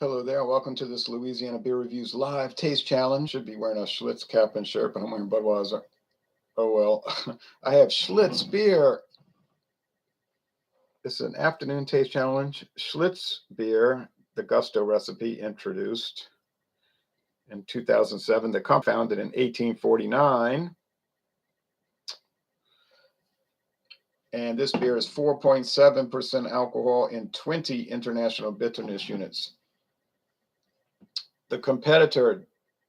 Hello there. Welcome to this Louisiana Beer Reviews live taste challenge. Should be wearing a Schlitz cap and shirt, but I'm wearing Budweiser. Oh well. I have Schlitz beer. It's an afternoon taste challenge. Schlitz beer, the Gusto recipe introduced in 2007. The company founded in 1849. And this beer is 4.7% alcohol and 20 international bitterness units. The competitor,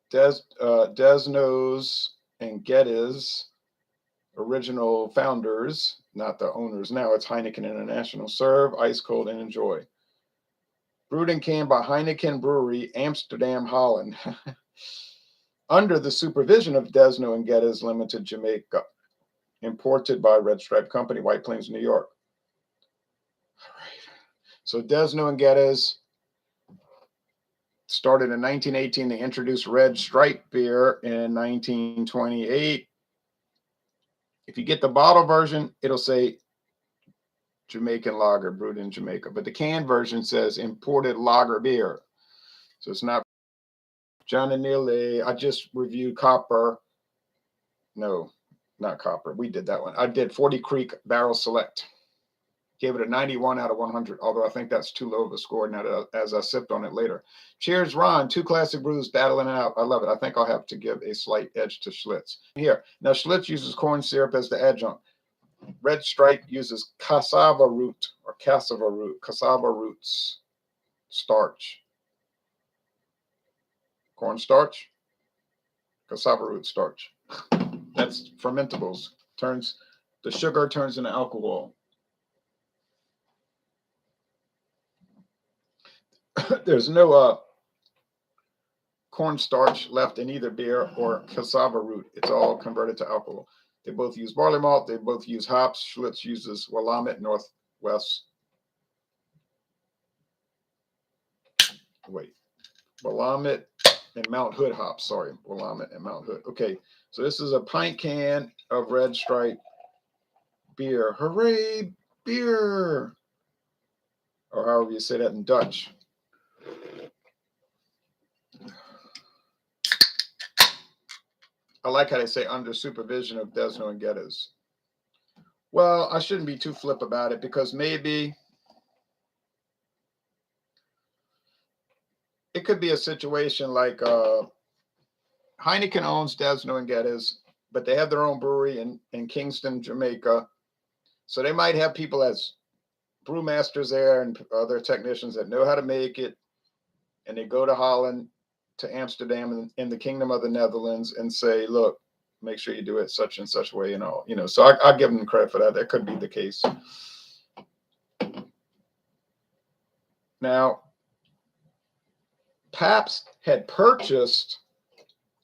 Desnoes and Geddes, original founders, not the owners now, it's Heineken International. Serve ice cold and enjoy. Brewed and canned by Heineken Brewery, Amsterdam, Holland, under the supervision of Desnoes and Geddes Limited, Jamaica. Imported by Red Stripe Company, White Plains, New York. All right. So Desnoes and Geddes started in 1918. They introduced Red Stripe beer in 1928. If you get the bottle version, it'll say Jamaican lager brewed in Jamaica. But the canned version says imported lager beer. So it's not John and Neely. I just reviewed Copper. No, not Copper. We did that one. I did 40 Creek Barrel Select. Gave it a 91 out of 100, although I think that's too low of a score now as I sipped on it later. Cheers, Ron. Two classic brews battling it out. I love it. I think I'll have to give a slight edge to Schlitz. Here. Now, Schlitz uses corn syrup as the adjunct. Red Stripe uses cassava roots starch. Corn starch, cassava root starch. That's fermentables. The sugar turns into alcohol. There's no cornstarch left in either beer or cassava root. It's all converted to alcohol. They both use barley malt. They both use hops. Schlitz uses Willamette, Willamette and Mount Hood hops. Sorry, Willamette and Mount Hood. Okay, so this is a pint can of Red Stripe beer. Hooray, beer! Or however you say that in Dutch. I like how they say under supervision of Desnoes and Geddes. Well, I shouldn't be too flip about it because maybe it could be a situation like Heineken owns Desnoes and Geddes, but they have their own brewery in Kingston, Jamaica. So they might have people as brewmasters there and other technicians that know how to make it. And they go to Holland, to Amsterdam in the Kingdom of the Netherlands and say, look, make sure you do it such and such way and all, so I give them credit for that. That could be the case. Now, Pabst had purchased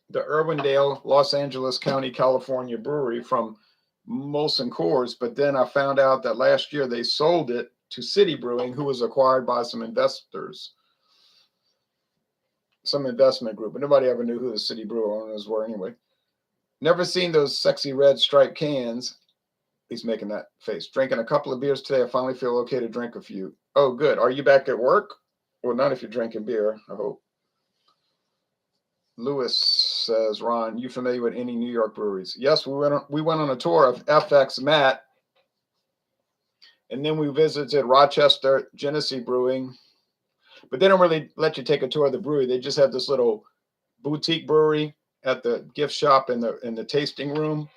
the Irwindale, Los Angeles County, California brewery from Molson Coors, but then I found out that last year they sold it to City Brewing, who was acquired by some investors. Some investment group, but nobody ever knew who the City Brewer owners were anyway. Never seen those sexy Red Stripe cans. He's making that face. Drinking a couple of beers today. I finally feel okay to drink a few. Oh, good. Are you back at work? Well, not if you're drinking beer, I hope. Lewis says, Ron, you familiar with any New York breweries? Yes, we went on a tour of FX Matt, and then we visited Rochester Genesee Brewing. But they don't really let you take a tour of the brewery. They just have this little boutique brewery at the gift shop in the tasting room.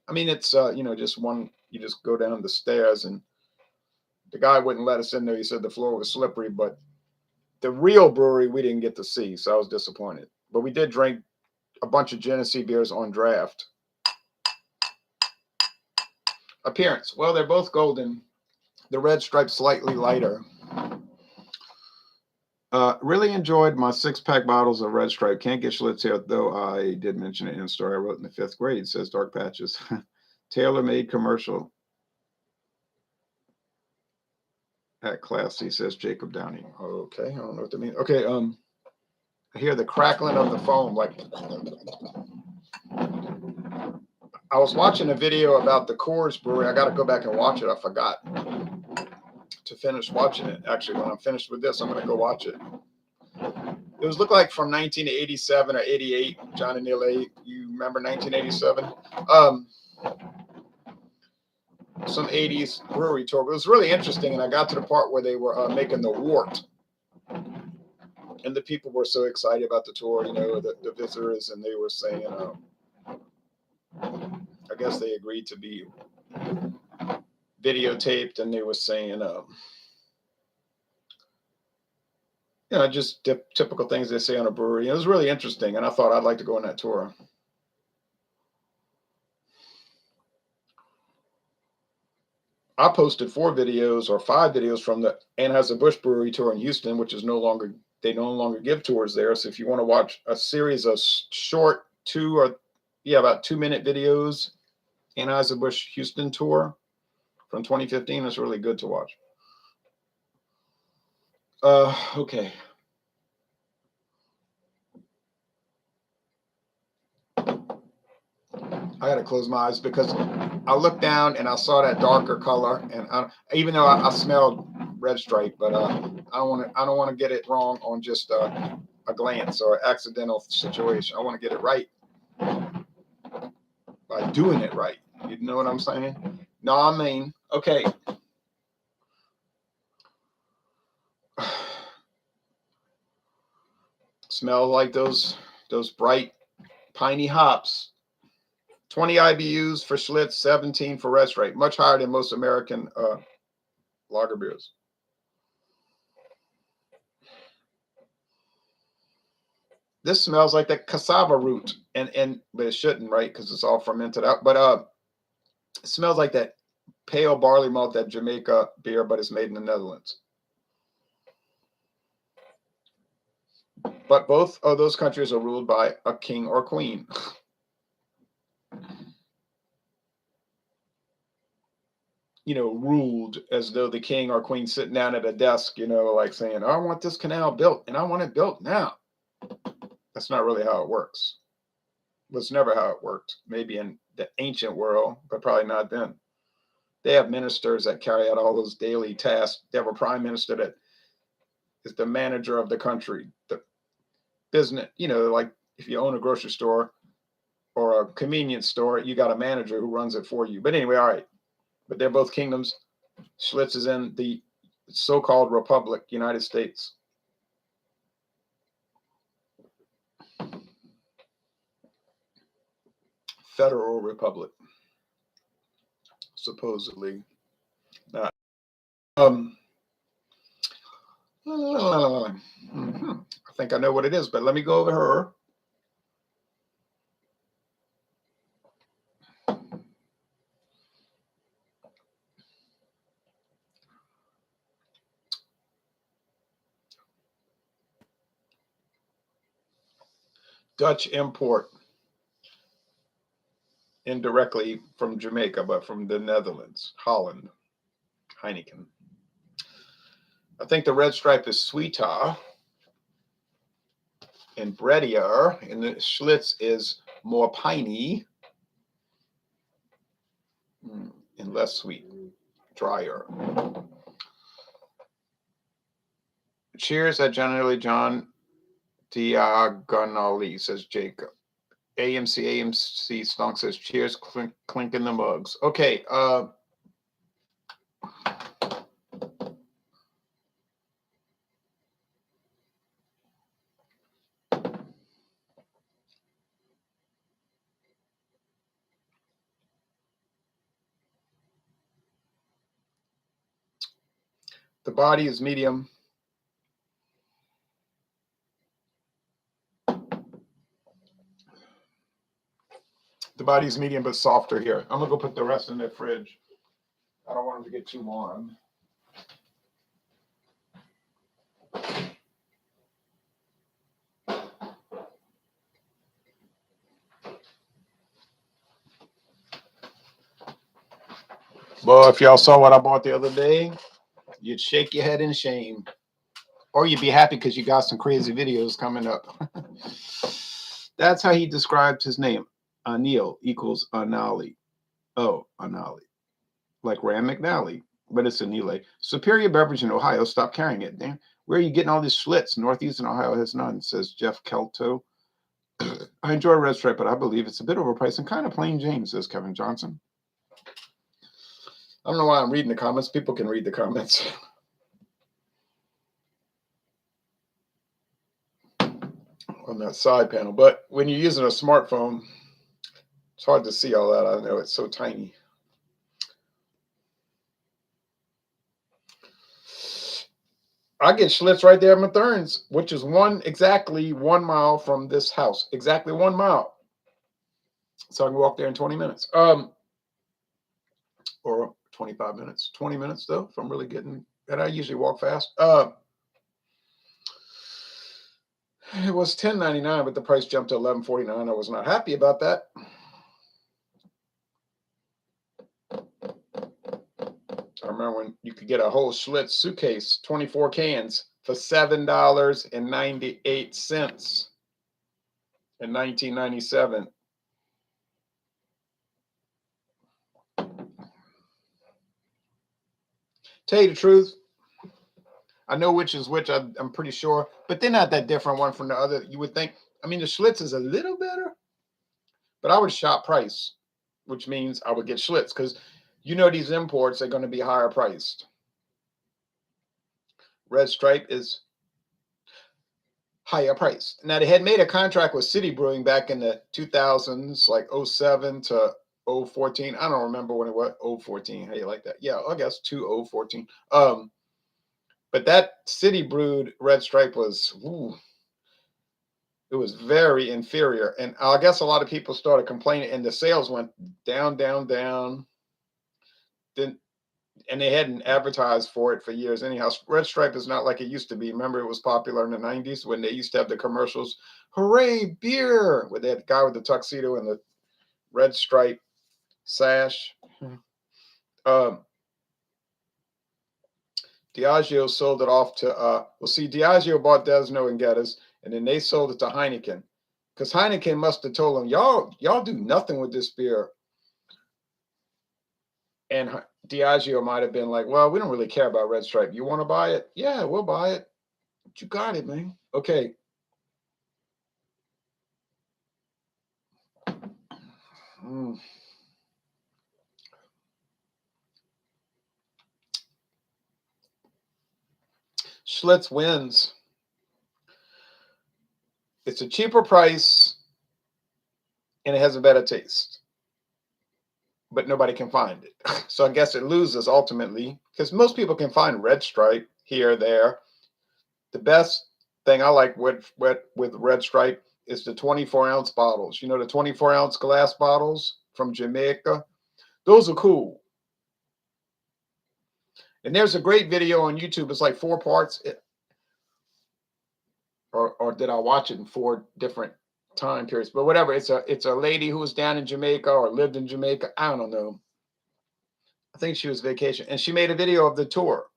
I mean, it's just one. You just go down the stairs, and the guy wouldn't let us in there. He said the floor was slippery. But the real brewery we didn't get to see, so I was disappointed. But we did drink a bunch of Genesee beers on draft. Appearance. Well, they're both golden. The Red Stripe slightly lighter. Really enjoyed my 6-pack bottles of Red Stripe. Can't get Schlitz here, though I did mention it in a story I wrote in the 5th grade. It says Dark Patches. Tailor-made commercial at Classy, says Jacob Downing. Okay, I don't know what that means. Okay, I hear the crackling of the foam. Like, I was watching a video about the Coors Brewery. I got to go back and watch it. I forgot to finish watching it. Actually, when I'm finished with this, I'm going to go watch it. It was look like from 1987 or 88. John and Neil A. You remember 1987? Some 80s brewery tour. But it was really interesting, and I got to the part where they were making the wort, and the people were so excited about the tour, you know, the visitors, and they were saying, I guess they agreed to be videotaped, and they were saying, you know, just typical things they say on a brewery. It was really interesting, and I thought I'd like to go on that tour. I posted 4 videos or 5 videos from the Anheuser-Busch Brewery tour in Houston, which is they no longer give tours there. So if you want to watch a series of short about 2-minute videos, Anheuser-Busch Houston tour from 2015, it's really good to watch. Okay. I got to close my eyes because I looked down and I saw that darker color, and even though I smelled red stripe, but I don't want to get it wrong on just a glance or accidental situation. I want to get it right by doing it right. You know what I'm saying? No, I mean, okay. Smell like those bright piney hops. 20 IBUs for Schlitz, 17 for red stripe, much higher than most American lager beers. This smells like the cassava root, but it shouldn't, right? Because it's all fermented out. But it smells like that pale barley malt, that Jamaica beer, but it's made in the Netherlands. But both of those countries are ruled by a king or queen. You know, ruled as though the king or queen sitting down at a desk, you know, like saying, I want this canal built and I want it built now. That's not really how it works. That's never how it worked. Maybe in the ancient world, but probably not then. They have ministers that carry out all those daily tasks. They have a prime minister that is the manager of the country, the business, you know, like if you own a grocery store or a convenience store, you got a manager who runs it for you. But anyway, all right. But they're both kingdoms. Schlitz is in the so-called Republic, United States. Federal Republic, supposedly. Not. I think I know what it is, but let me go over her. Dutch import, indirectly from Jamaica, but from the Netherlands, Holland, Heineken. I think the red stripe is sweeter and breadier, and the Schlitz is more piney and less sweet, drier. Cheers at generally John Diagonally, says Jacob. AMC Stonk says cheers, clinking the mugs. Okay, the body is medium. The body's medium but softer here. I'm gonna go put the rest in the fridge. I don't want them to get too warm. Well, if y'all saw what I bought the other day, you'd shake your head in shame. Or you'd be happy because you got some crazy videos coming up. That's how he described his name. Anil equals Anali. Oh, Anali. Like Rand McNally. but it's an Elay. Superior Beverage in Ohio. Stop carrying it. Damn. Where are you getting all these Schlitz? Northeastern Ohio has none, says Jeff Kelto. I enjoy Red Stripe, but I believe it's a bit overpriced and kind of plain Jane, says Kevin Johnson. I don't know why I'm reading the comments. People can read the comments. On that side panel. But when you're using a smartphone, it's hard to see all that. I know it's so tiny. I get Schlitz right there at Mathern's, which is exactly 1 mile from this house. Exactly 1 mile. So I can walk there in 20 minutes. Or 25 minutes. 20 minutes though, if I'm really getting that. I usually walk fast. It was $10.99, but the price jumped to $11.49. I was not happy about that. I remember when you could get a whole Schlitz suitcase, 24 cans, for $7.98 in 1997. Tell you the truth, I know which is which. I'm pretty sure, but they're not that different one from the other. You would think. I mean, the Schlitz is a little better, but I would shop price, which means I would get Schlitz because you know these imports are going to be higher priced. Red Stripe is higher priced. Now, they had made a contract with City Brewing back in the 2000s, like 07 to 014. I don't remember when it was. 014. How you like that? Yeah, I guess 2014. But that City Brewed Red Stripe was, it was very inferior. And I guess a lot of people started complaining, and the sales went down, down, down. Then, and they hadn't advertised for it for years anyhow. Red Stripe is not like it used to be. Remember, it was popular in the 90s when they used to have the commercials, hooray, beer, with that guy with the tuxedo and the red stripe sash. Diageo sold it off to, Diageo bought Desnoes Geddes, and then they sold it to Heineken. Because Heineken must have told them, y'all do nothing with this beer. And Diageo might have been like, well, we don't really care about Red Stripe. You want to buy it? Yeah, we'll buy it. But you got it, man. Okay. Schlitz wins. It's a cheaper price, and it has a better taste. But nobody can find it. So I guess it loses ultimately, because most people can find Red Stripe here or there. The best thing I like with Red Stripe is the 24-ounce bottles. You know, the 24-ounce glass bottles from Jamaica? Those are cool. And there's a great video on YouTube. It's like 4 parts. Or did I watch it in 4 different time periods? But whatever. It's a lady who was down in Jamaica or lived in Jamaica. I don't know. I think she was vacation. And she made a video of the tour.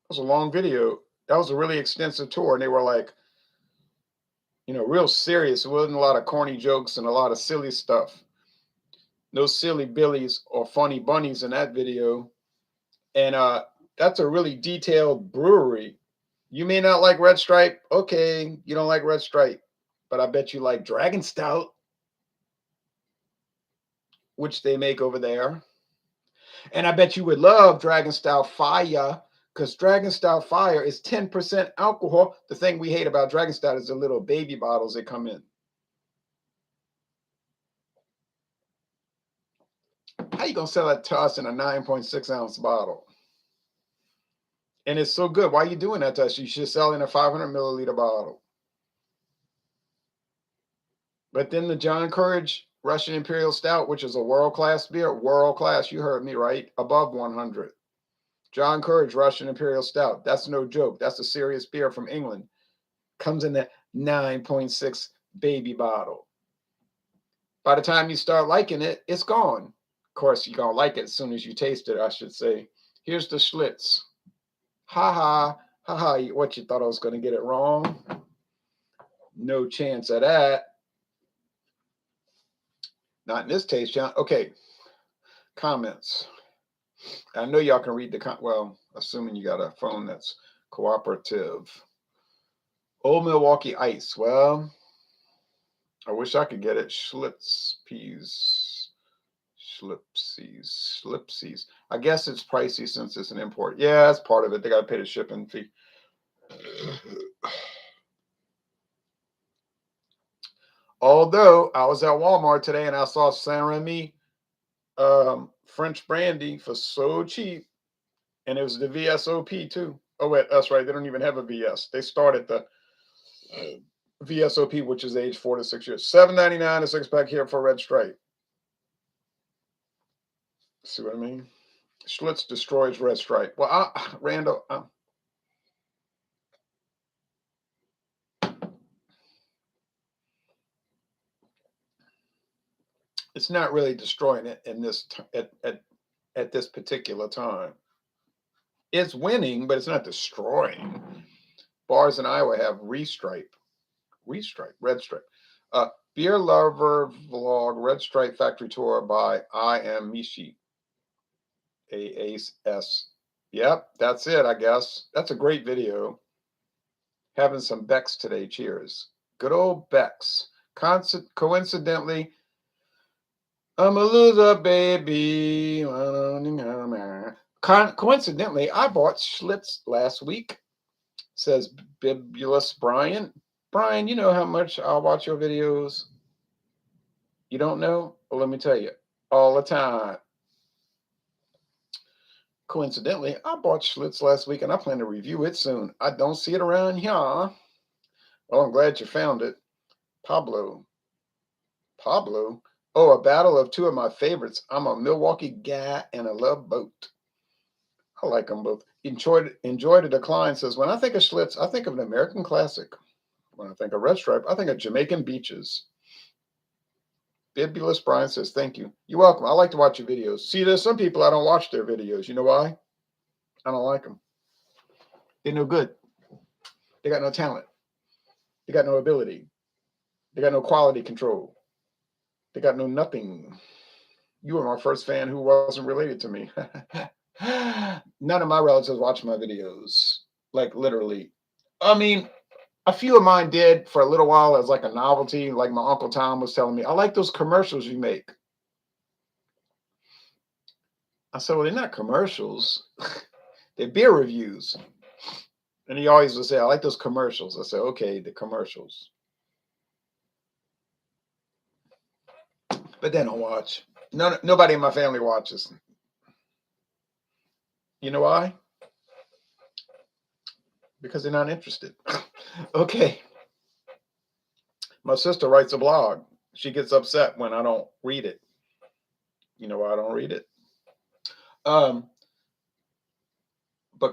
It was a long video. That was a really extensive tour. And they were like, you know, real serious. It wasn't a lot of corny jokes and a lot of silly stuff. No silly billies or funny bunnies in that video. And that's a really detailed brewery. You may not like Red Stripe. Okay, you don't like Red Stripe. But I bet you like Dragon Stout, which they make over there. And I bet you would love Dragon Stout Fire, because Dragon Stout Fire is 10% alcohol. The thing we hate about Dragon Stout is the little baby bottles that come in. How you going to sell that to us in a 9.6-ounce bottle? And it's so good. Why are you doing that to us? You should sell in a 500 milliliter bottle. But then the John Courage Russian Imperial Stout, which is a world-class beer, world-class, you heard me right, above 100. John Courage Russian Imperial Stout, that's no joke. That's a serious beer from England. Comes in that 9.6 baby bottle. By the time you start liking it, it's gone. Of course, you're going to like it as soon as you taste it, I should say. Here's the Schlitz. Ha ha, ha ha. What, you thought I was going to get it wrong? No chance of that. Not in this taste, John. Okay. Comments. I know y'all can read well, assuming you got a phone that's cooperative. Old Milwaukee Ice. Well, I wish I could get it. Schlipsies. I guess it's pricey since it's an import. Yeah, that's part of it. They got to pay the shipping fee. Although I was at Walmart today and I saw Saint Remy French brandy for so cheap, and it was the VSOP too. Oh wait, that's right. They don't even have a VS. They started the VSOP, which is age 4 to 6 years. $7.99 a 6-pack here for Red Stripe. See what I mean? Schlitz destroys Red Stripe. Well, Randall. It's not really destroying it in this at this particular time. It's winning, but it's not destroying. Bars in Iowa have Red Stripe. Beer Lover Vlog, Red Stripe Factory Tour by I Am Mishi. AAS. Yep, that's it, I guess. That's a great video. Having some Becks today. Cheers. Good old Becks. Coincidentally, I'm a loser, baby. Coincidentally, I bought Schlitz last week. Says Bibulous Brian. Brian, you know how much I'll watch your videos? You don't know? Well, let me tell you. All the time. Coincidentally, I bought Schlitz last week and I plan to review it soon. I don't see it around here. Well, I'm glad you found it. Pablo. Oh, a battle of two of my favorites. I'm a Milwaukee guy and I love both. I like them both. Enjoy the decline says, when I think of Schlitz, I think of an American classic. When I think of Red Stripe, I think of Jamaican beaches. Bibulous Brian says, thank you. You're welcome. I like to watch your videos. See, there's some people I don't watch their videos. You know why? I don't like them. They're no good. They got no talent. They got no ability. They got no quality control. They got no nothing. You were my first fan who wasn't related to me. None of my relatives watch my videos. Like literally. I mean, a few of mine did for a little while as like a novelty. Like my Uncle Tom was telling me, I like those commercials you make. I said, well, they're not commercials. They're beer reviews. And he always would say, I like those commercials. I said, okay, the commercials. But they don't watch. Nobody in my family watches. You know why? Because they're not interested. Okay. My sister writes a blog. She gets upset when I don't read it. You know why I don't read it? But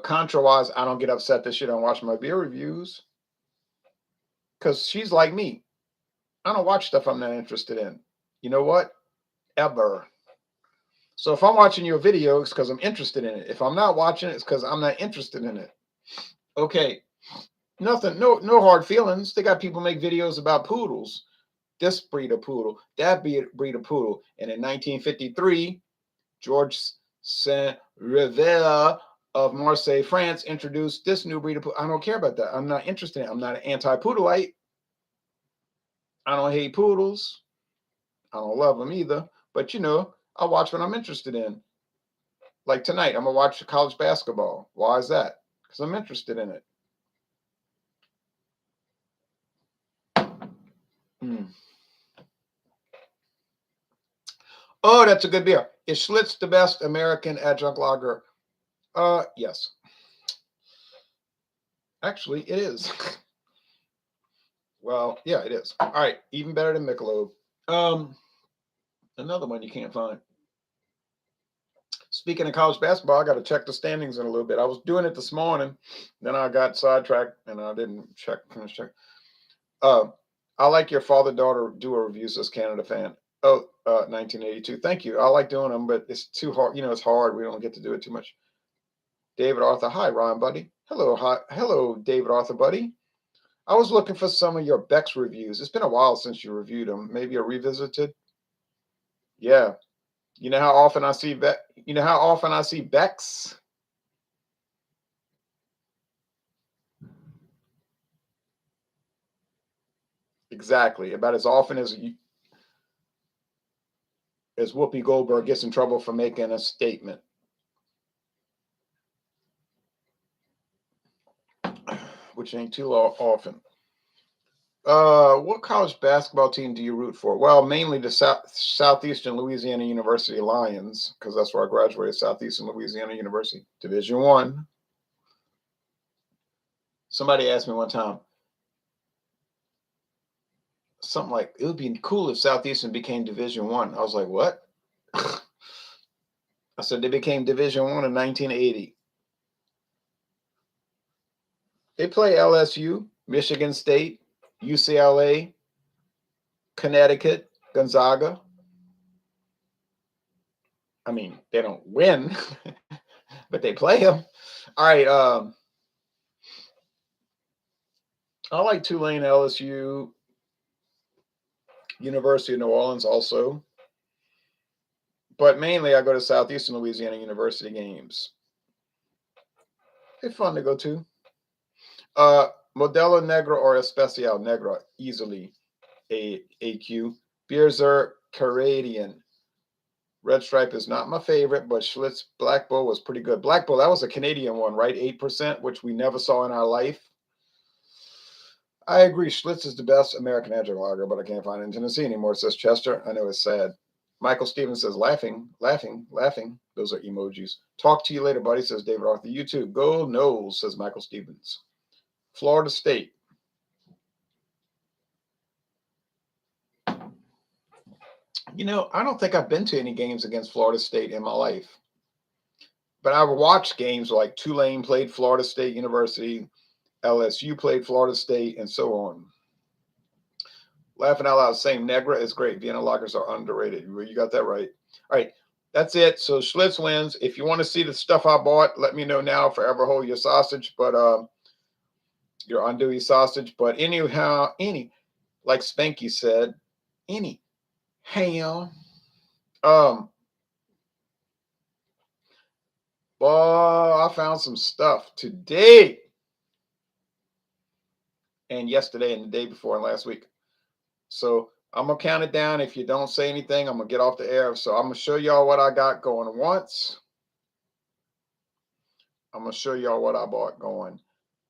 contra-wise, I don't get upset that she don't watch my beer reviews. Because she's like me. I don't watch stuff I'm not interested in. You know what? Ever. So if I'm watching your video, it's because I'm interested in it. If I'm not watching it, it's because I'm not interested in it. Okay. Nothing, no hard feelings. They got people make videos about poodles. This breed of poodle, that breed of poodle. And in 1953, George Saint-Rivera of Marseille, France, introduced this new breed of poodle. I don't care about that. I'm not interested in it. I'm not an anti-poodleite. I don't hate poodles. I don't love them either. But, you know, I watch what I'm interested in. Like tonight, I'm going to watch college basketball. Why is that? Because I'm interested in it. Oh, that's a good beer. Is Schlitz the best American adjunct lager? Yes. Actually, it is. Well, yeah, it is. All right, even better than Michelob. Another one you can't find. Speaking of college basketball, I got to check the standings in a little bit. I was doing it this morning, then I got sidetracked and I didn't finish check. I like your father-daughter duo reviews as Canada fan. Oh, 1982. Thank you. I like doing them, but it's too hard. You know, it's hard. We don't get to do it too much. David Arthur. Hi, Ron, buddy. Hello. Hi. Hello, David Arthur, buddy. I was looking for some of your Beck's reviews. It's been a while since you reviewed them. Maybe a revisited. Yeah. You know how often I see You know how often I see Bex? Exactly. About as often as Whoopi Goldberg gets in trouble for making a statement, which ain't too often. What college basketball team do you root for? Well, mainly the Southeastern Louisiana University Lions, because that's where I graduated, Southeastern Louisiana University, Division One. Somebody asked me one time, something like, it would be cool if Southeastern became Division One. I was like, what? I said they became Division One in 1980. They play LSU, Michigan State, UCLA, Connecticut, Gonzaga. I mean, they don't win, but they play them. All right. I like Tulane, LSU, University of New Orleans also. But mainly I go to Southeastern Louisiana University games. They're fun to go to. Modelo Negra or Especial Negra, easily AQ. Beers are Canadian. Red Stripe is not my favorite, but Schlitz Black Bull was pretty good. Black Bull, that was a Canadian one, right? 8%, which we never saw in our life. I agree. Schlitz is the best American Edge lager, but I can't find it in Tennessee anymore, says Chester. I know it's sad. Michael Stevens says, laughing, laughing, laughing. Those are emojis. Talk to you later, buddy, says David Arthur. YouTube. Go Knowles, says Michael Stevens. Florida State. You know, I don't think I've been to any games against Florida State in my life. But I've watched games like Tulane played Florida State University, LSU played Florida State, and so on. Laughing out loud, saying Negra is great. Vienna lagers are underrated. You got that right. All right, that's it. So Schlitz wins. If you want to see the stuff I bought, let me know now. Forever hold your sausage, but your andouille sausage. But anyhow, like Spanky said, anyhow, I found some stuff today and yesterday and the day before and last week. So I'm going to count it down. If you don't say anything, I'm going to get off the air. So I'm going to show y'all what I got going once. I'm going to show y'all what I bought going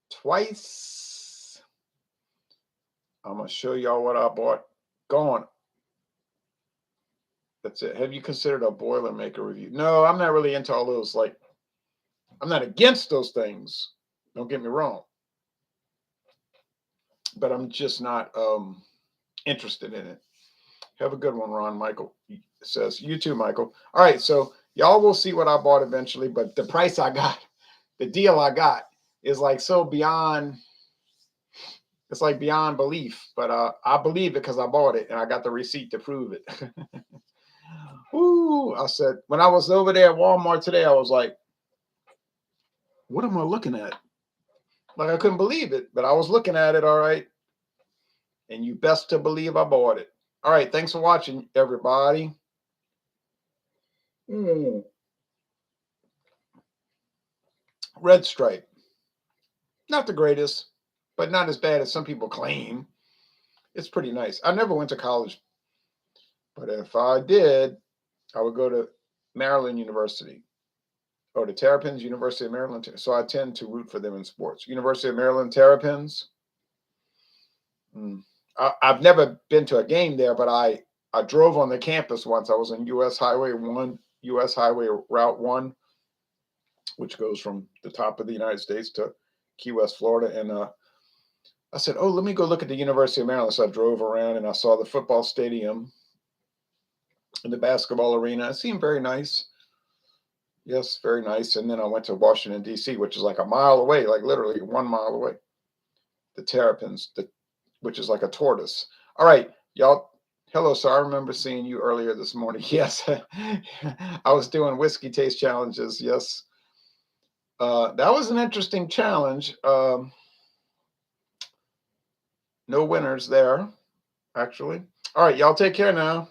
twice. I'm going to show y'all what I bought going. That's it. Have you considered a Boilermaker review? No, I'm not really into all those. Like, I'm not against those things. Don't get me wrong. But I'm just not interested in it. Have a good one, Ron. Michael says, you too, Michael. All right, so y'all will see what I bought eventually, but the price I got, the deal I got is like so beyond, it's like beyond belief, but I believe it because I bought it and I got the receipt to prove it. Ooh, I said, when I was over there at Walmart today, I was like, what am I looking at? Like, I couldn't believe it, but I was looking at it, all right. And you best to believe I bought it. All right, thanks for watching, everybody. Red Stripe. Not the greatest, but not as bad as some people claim. It's pretty nice. I never went to college, but if I did, I would go to Maryland University or the Terrapins, University of Maryland. So I tend to root for them in sports. University of Maryland Terrapins. I've never been to a game there, but I drove on the campus once. I was on US Highway Route 1, which goes from the top of the United States to Key West, Florida. And I said, oh, let me go look at the University of Maryland. So I drove around and I saw the football stadium and the basketball arena. It seemed very nice. Yes, very nice. And then I went to Washington, D.C., which is like a mile away, like literally 1 mile away. The Terrapins, which is like a tortoise. All right, y'all. Hello, sir. I remember seeing you earlier this morning. Yes, I was doing whiskey taste challenges. Yes. That was an interesting challenge. No winners there, actually. All right, y'all take care now.